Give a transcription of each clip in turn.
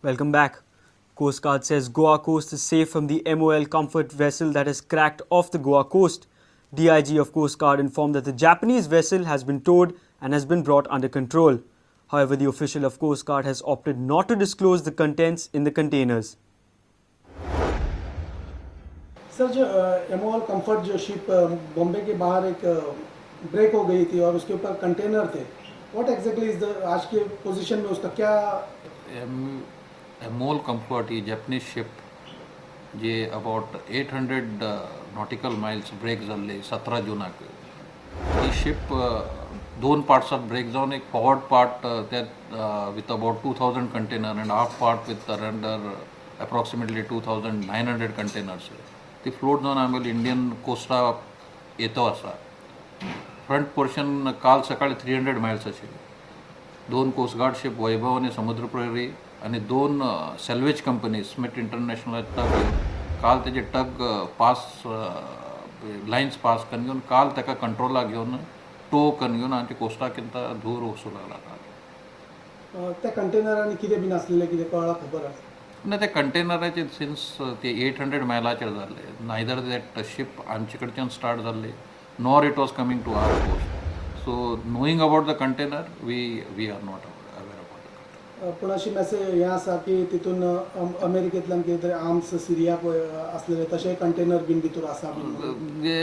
Welcome back. Coast Guard says Goa coast is safe from the MOL Comfort vessel that has cracked off the Goa coast. DIG of Coast Guard informed that the Japanese vessel has been towed and has been brought under control. However, the official of Coast Guard has opted not to disclose the contents in the containers. Sir जो MOL comfort जो ship Bombay के बाहर एक break हो गई थी और उसके ऊपर कंटेनर थे, व्हाट एग्जैक्टली इज द आज के पोजीशन में उसका क्या? एमोल कम्फर्ट ही जॅपनीज शिप जे अबाउट 800 नॉटिकल माइल्स ब्रेक जाल्ली 17 जुनाक. ही शिप दोन पार्ट्सात ब्रेक जावन एक फॉवर्ड पार्ट त्यात with about 2000 container and half part with around approximately 2900 containers ती फ्लोट जावन आमगेली इंडियन कोस्टा येतो आसा. फ्रंट पोर्शन काल सकाळी 300 माइल्स आशिल्ली. दोन कोस्ट गार्ड शिप वैभव आणि समुद्र प्रहरी आणि दोन सॅल्वेज कंपनी स्मिथ इंटरनॅशनल टग घेऊन काल त्याचे टग पास लाईन्स पास करून घेऊन काल ताका कंट्रोलाक घेऊन टो करून घेऊन आमच्या कोस्टाकिंत दूर वचूं लागला. काल त्या कंटेनरांनी कितें बीन आसलेलें कितें कळ्ळां खबर आसा? ना ते कंटेनराचे सिन्स ते 800 मायलाचेर जाल्ले. नायदर दॅट शिप आमचे कडच्यान स्टार्ट जाल्ली nor it was coming to our coast. So knowing about the container we are not aware about the. पूण अशी मॅसेज हें आसा की तितून अमेरिकेंतल्यान कितें तरी आर्म्स सिरियाक आसलेले तशें कंटेनर बीन भितूर आसा बीन जे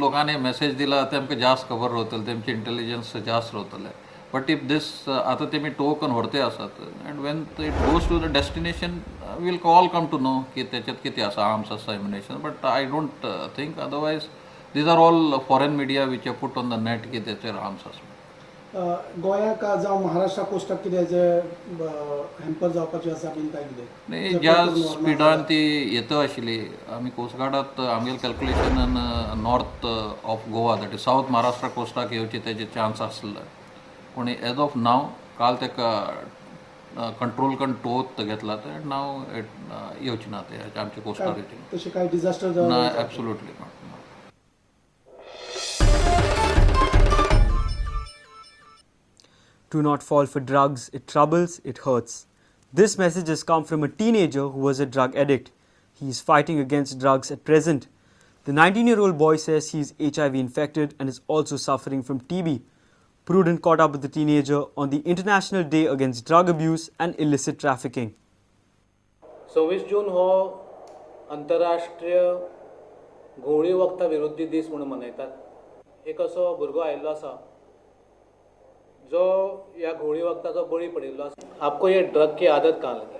लोकांनी मेसेज दिला तेमकां जास्त खबर रावतले, तेमचे इंटेलिजन्स जास्त रावतले. बट इफ दिस आता तेमी टो करून व्हरते आसात and when it goes to the destination we'll all come to know की त्याच्यात किती आसा आर्म्स आसा ammunition. But I don't think otherwise these are all foreign media which put on the net की त्याचेर आर्म्स आसा. गोंयाक जावं महाराष्ट्रा कोस्टाक कितें जे हॅम्पर जावपाचें आसा बीन काय कितें? नाही, ज्या स्पिडान ती येतो आशिल्ली आमी कोस्ट गार्डात आमगेले कॅल्क्युलेशनान north of Goa that is south Maharashtra कोस्टाक येवची तेजे चान्स आसले. पूण एज ऑफ नाव काल ताका कंट्रोल करून टोत घेतला तर नाव येवची ना ते आमच्या कोस्टार येवची तशें काय डिझास्टर ना. जावं? Absolutely not. Do not fall for drugs. It troubles, it hurts. This message has come from a teenager who was a drug addict. He is fighting against drugs at present. The 19-year-old boy says he is HIV infected and is also suffering from TB. Prudent caught up with the teenager on the International Day Against Drug Abuse and Illicit Trafficking. 26 जून हो आंतरराष्ट्रीय घोळी वखदां विरोधी दीस म्हणून मनयतात. एक असो भुरगो आयिल्लो आसा जो ह्या घोळी वखदाचो बळी पडिल्लो आसा. आपको ये ड्रग की आदत कहाँ लगी?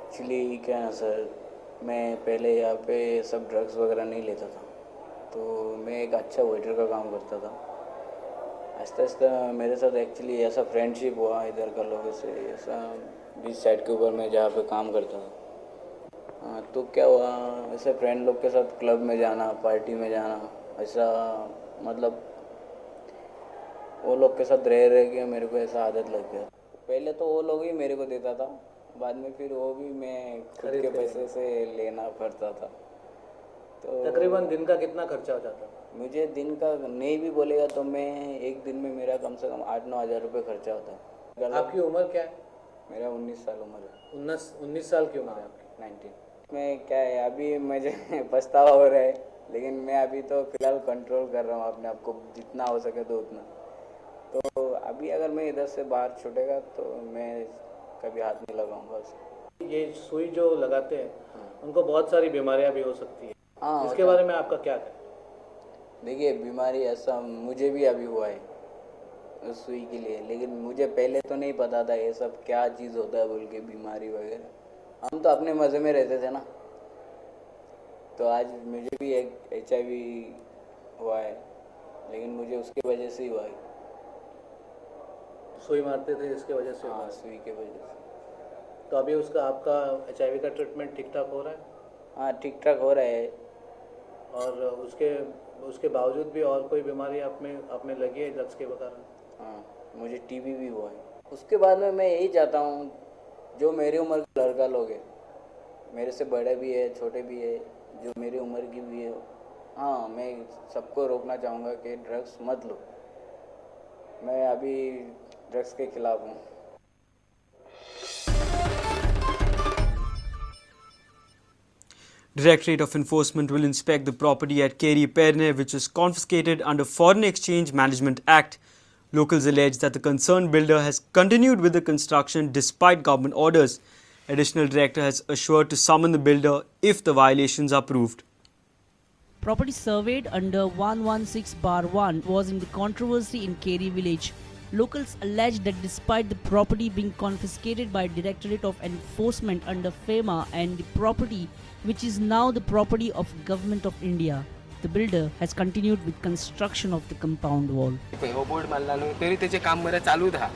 एक्चुअली क्या है सर, मैं पहले यहाँ पे सब ड्रग्स वगैरह नहीं लेता था. तो मैं एक अच्छा वेटर का काम करता था. आहिस्ता आहिस्ता मेरे साथ एक्चुअली ऐसा फ्रेंडशिप हुआ इधर का लोगों से, ऐसा बीच साइड के ऊपर मैं जहाँ पे काम करता था. तो क्या हुआ, ऐसे फ्रेंड लोग के साथ क्लब में जाना, पार्टी में जाना, ऐसा मतलब वो लोग के साथ रह रह के मेरे को ऐसा आदत लग गया. पहले तो वो लोग ही मेरे को देता था, बाद में फिर वो भी मैं खुद के पैसे से लेना पड़ता था. तो तकरीबन दिन का कितना खर्चा हो जाता? मुझे दिन का नहीं भी बोलेगा तो मैं एक दिन में मेरा कम से कम 8-9 हज़ार रुपये खर्चा होता है. आपकी उम्र क्या है? मेरा 19 साल उम्र है. 19 साल की उम्र है आपकी. 19 में क्या है, अभी मुझे पछतावा हो रहा है, लेकिन मैं अभी तो फिलहाल कंट्रोल कर रहा हूँ अपने आप को जितना हो सके तो उतना. तो अभी अगर मैं इधर से बाहर छूटेगा तो मैं कभी हाथ नहीं लगाऊंगा उसे. ये सुई जो लगाते हैं उनको बहुत सारी बीमारियां भी हो सकती है. हाँ, इसके बारे में आपका क्या है? देखिए, बीमारी ऐसा मुझे भी अभी हुआ है उस सुई के लिए, लेकिन मुझे पहले तो नहीं पता था ये सब क्या चीज़ होता है बोल के, बीमारी वगैरह. हम तो अपने मज़े में रहते थे ना. तो आज मुझे भी एक HIV हुआ है, लेकिन मुझे उसकी वजह से ही हुआ है. सुई मारते थे इसके वजह से? हाँ, सुई के वजह से. तो अभी उसका आपका HIV का ट्रीटमेंट ठीक ठाक हो रहा है? हाँ, ठीक ठाक हो रहा है. और उसके बावजूद भी और कोई बीमारी आप में लगी है ड्रग्स के कारण? हाँ, मुझे TB भी हुआ है. उसके बाद में मैं यही चाहता हूँ, जो मेरी उम्र के लड़का लोग हैं, मेरे से बड़े भी है, छोटे भी है, जो मेरी उम्र की भी है, हाँ, मैं सबको रोकना चाहूँगा कि ड्रग्स मत लो. मैं अभी ड्रग्स के खिलाफ हूँ. Directorate of Enforcement will inspect the property at Keri Perne, which was confiscated under Foreign Exchange Management Act. Locals allege that the concerned builder has continued with the construction despite government orders. Additional director has assured to summon the builder if the violations are proved. Property surveyed under 116/1 was in the controversy in Keri village. Locals allege that despite the property being confiscated by Directorate of Enforcement under FEMA and the property which is now the property of Government of India, the builder has continued with construction of the compound wall. हो board मारला न्हू तरी तेजें काम मरे चालूच आहा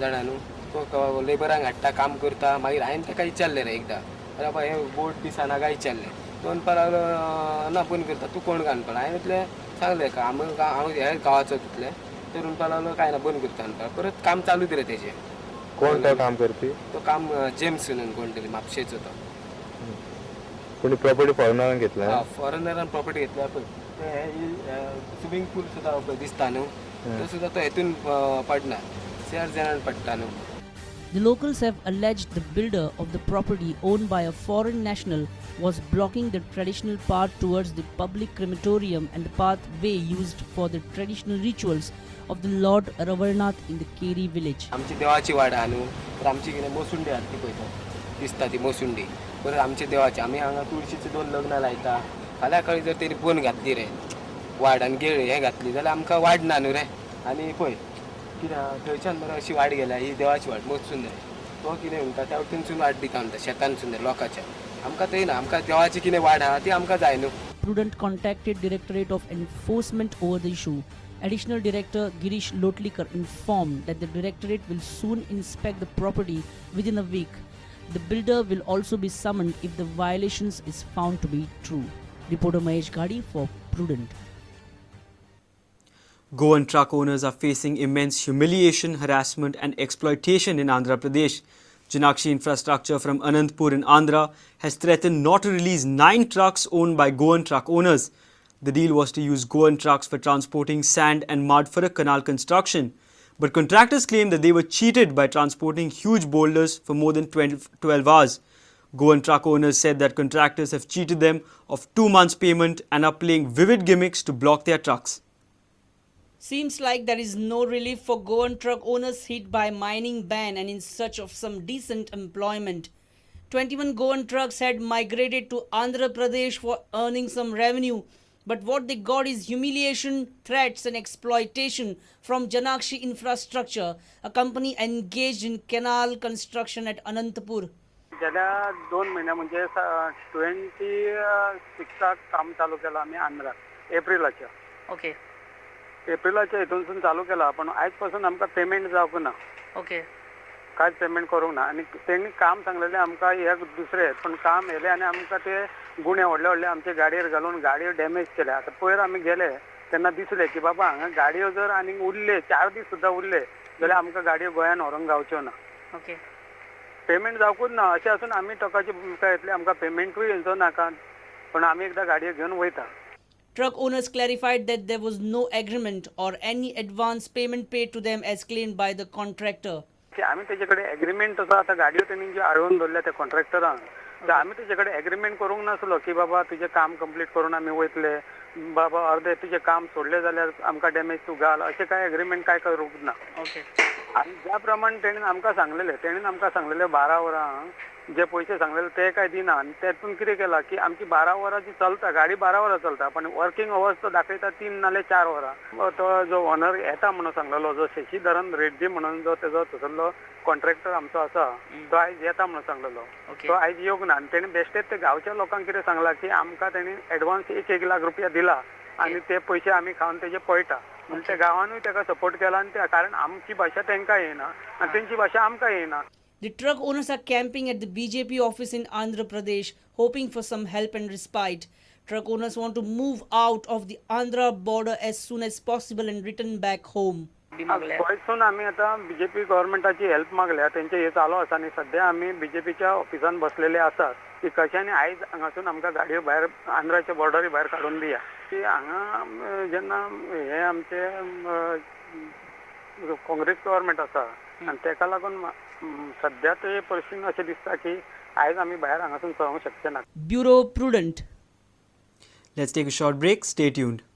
जाणा न्हू तो लेबरांक हाडटा काम करता मागीर हांवें ताका विचारलें रे एकदां अरे बाबा हे बोर्ड दिसना काय विचारलें तो म्हणपा लागलो ना बंद करता तूं कोण काणपण हांवें म्हटलें सांगलें हांव हे गांवाचो तितलें तर म्हणपा लागलो काय ना बंद करता म्हणपा परत काम चालूच रे तेजें कोण तो काम करपी तो काम जेम्स म्हणून कोण तरी म्हापशेचो तो कोणी प्रॉपर्टी फॉरेनरान घेतला फॉरेनरान प्रॉपर्टी घेतल्या पळय ते स्विमींग पूल सुद्दां पळय दिसता न्हू तो सुद्दां तो हेतून पडना शेअर जाणान पडटा न्हू. The locals have alleged the builder of the property owned by a foreign national was blocking the traditional path towards the public crematorium and the pathway used for the traditional rituals of the Lord Ravarnath in the Keri village. आमची देवाची वाड आहा न्हू तर आमची कितें मोसुंडी आहा ती पळय दिसता ती मोसुंडी परत आमच्या देवाची आमी हांगा तुळशीचे 2 लग्नां लायता फाल्यां काळी जर तेणी बंद घातली रे वाड आनी गेळ हें घातली जाल्यार आमकां वाड ना न्हू रे आनी पळय कित्याक थंयच्यान मरे अशी वाड गेल्या ही देवाची वाड मोसून रे तो कितें म्हणटा त्या वटेनसून वाड दिता म्हणटा शेतानसून रे लोकांच्या आमकां थंय ना आमकां देवाची कितें वाड आहा ती आमकां जाय न्हू. Prudent contacted Directorate of Enforcement over the issue. Additional Director Girish Lotlikar informed that the Directorate will soon inspect the property within a week. The builder will also be summoned if the violations is found to be true. Reporter Mahesh Gadi for Prudent. Goan truck owners are facing immense humiliation, harassment and exploitation in Andhra Pradesh. Janakshi Infrastructure from Anantapur in Andhra has threatened not to release 9 trucks owned by Goan truck owners. The deal was to use Goan trucks for transporting sand and mud for a canal construction. But contractors claim that they were cheated by transporting huge boulders for more than 12 hours. Goan truck owners said that contractors have cheated them of 2 months' payment and are playing vivid gimmicks to block their trucks. Seems like there is no relief for Goan truck owners hit by mining ban and in search of some decent employment. 21 Goan trucks had migrated to Andhra Pradesh for earning some revenue, but what they got is humiliation, threats and exploitation from Janakshi Infrastructure, a company engaged in canal construction at Anantapur. गेल्या 2 महिन्या म्हणजे 26 काम चालू केलं आम्ही आंध्रात एप्रिलाच्या Okay, एप्रिलाच्या हितूनसून चालू केला पण आजपासून आमकां पेमेंट जावंक ना okay. कांयच पेमेंट करूंक ना आनी तेणी काम सांगलेलें आमकां हे दुसरे पण काम येलें आनी आमकां ते गुणे व्हडले व्हडले आमचे गाडयेर घालून गाडयो डॅमेज केल्या आतां पयर आमी गेले तेन्ना दिसलें की बाबा हांगा गाडयो जर आनी उरले 4 दीस सुद्दां उरले जाल्यार आमकां गाडयो गोंयान व्हरोंक गावच्यो ना. Okay. पेमेंट जावकूच ना अशें आसून आमी टोकाची भुमिका येतली आमकां पेमेंटूय येवचो नाका पण आमी एकदां गाडयो घेवन वयता. Truck owners clarified that there was no agreement or any advance payment paid to them as claimed by the contractor. आमी तेजे कडेन एग्रीमेंट आसा आतां गाडयो तेणी जे आडोवन दवरल्या त्या कॉन्ट्रॅक्टरान तर आमी तेजे कडेन एग्रीमेंट करूंक नासलो की बाबा तुजें काम कंप्लीट करून आमी वयतले बाबा अर्दे तुजें काम सोडलें जाल्यार आमकां डॅमेज तूं घाल अशें काय एग्रीमेंट काय करूंक ना. Okay. आनी ज्या प्रमाणे तेणेन आमकां सांगलेलें 12 वरां जे पयशे सांगलेले ते काय दिना आनी तेतून कितें केलां की आमची 12 वरां जी चलता गाडी 12 वरां चलता पण वर्किंग अवर्स तो दाखयता 3 नाल्यार 4 वरां. तो जो ओनर येता म्हणून सांगलेलो जो शशीधरन रेड्डी म्हणून जो तेजो थंयसरलो कॉन्ट्रॅक्टर आमचो आसा तो आयज येता म्हणून सांगलेलो तो आयज येवंक ना आनी तेणी बेश्टेच ते गांवच्या लोकांक कितें सांगलां की आमकां तेणी एडवान्स 1 लाख रुपया दिला आनी ते पयशे आमी खावन तेजे पळयता म्हणजे त्या गांवानूय ताका सपोर्ट केला आनी त्या कारण आमची भाशा तांकां येना आनी तेंची भाशा आमकां येना. The truck owners are camping at the BJP office in Andhra Pradesh, hoping for some help and respite. Truck owners want to move out of the Andhra border as soon as possible and return back home. पयसून आमी आतां BJP गव्हर्मेंटाची help मागल्या तेंचे हे चालू आसा आनी सध्या आमी बीजेपीच्या ऑफिसान बसलेले आसात की कशाने आयज हांगासून आमकां गाडयो भायर आंध्राच्या बॉर्डरी भायर काडून दिया की हांगा जेन्ना हे आमचे काँग्रेस गव्हर्मेंट आसा आनी तेका लागून सध्या ते परिस्थितीन अशें दिसता की आयज आमी भायर हांगासून सरूंक शकचे ना. Bureau Prudent. Let's take a short break. Stay tuned.